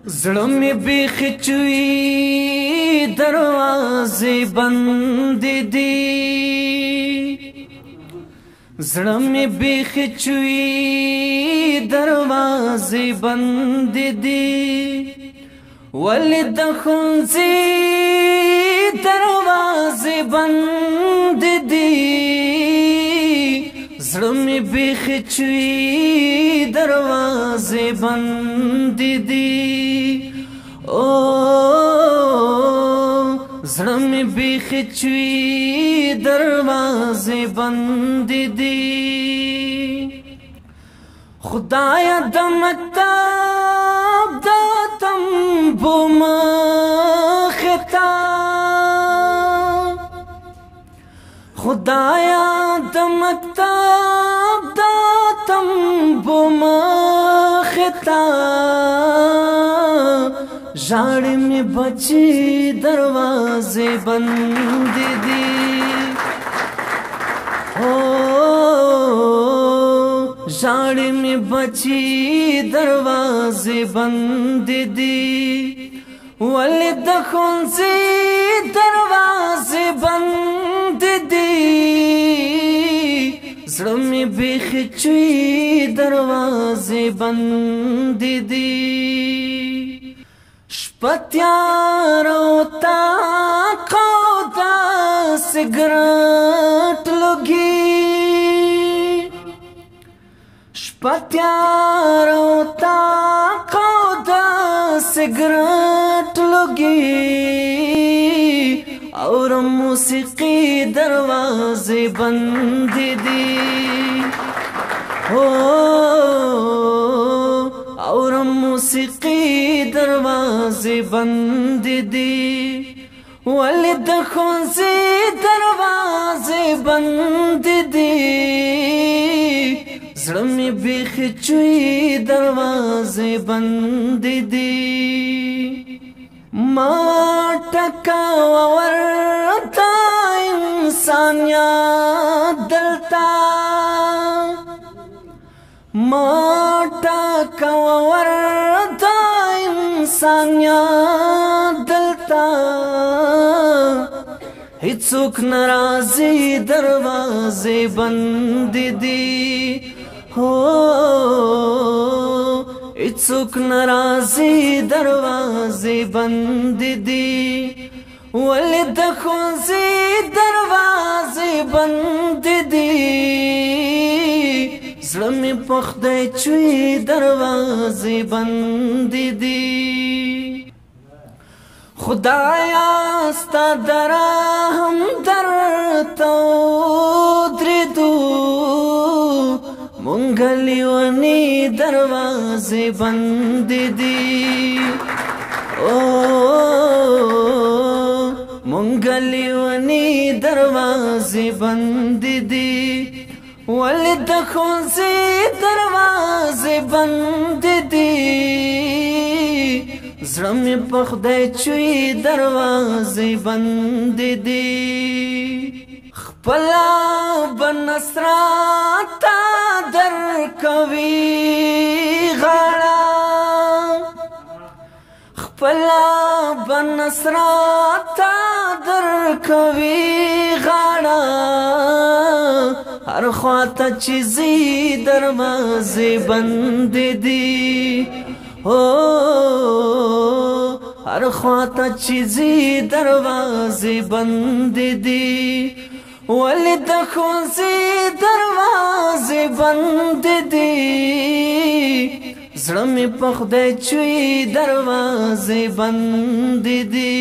زړه مې بیخ چوي دروازې بند دي زړه مې بیخ چوي دروازې بند دي ولې د ښوونځي دروازې بند دي زړه مې بیخ چوي دروازې بند دي زړه مې بیخ چوي دروازې بند دي خدایا د مکتب د تنبو مخې ته خدایا د مکتب د تنبو مخې ته ژاړې مې بچي دروازې بند دي ژاړې مې بچي دروازې بند دي ولې د ښوونځي دروازې بند دي زړه مې بیخ چوي دروازې بند دي شپه تیاره و تاقو د سګرټ لوګي شپه تیاره و تاقو د سګرټ لوګي اورم موسیقي دروازې بند دي اورم موسیقي دروازې بند دي ولې د ښوونځي دروازې بند دي زړه مې بیخ چوي دروازې بند دي ما ټکاوه ورته انسانیت دلته ما ټکاوه ورته انسانیت دلته هیڅوک ناراضي دروازې بند دي هیڅوک ناراضي دروازې بند دي ولې د ښوونځي دروازې بند دي زړه مې په خدای چوي دروازې بند دي خدایا ستا د رحم درته ودرېدو مونږ لیونې دروازې بند دي مونږ لیونې دروازې بند دي ولې د ښوونځي دروازې بند دي زړه مې په خدای چوي دروازې بند دي خپله به نصرت ته درکوي غاړه خپله به نصرت ته درکوي غاړه هر خواته چې ځي دروازې بند دي هر خواته چې ځي دروازې بند دي ولې د ښوونځي دروازې بند دي زړه مې په خدای چوي دروازې بند دي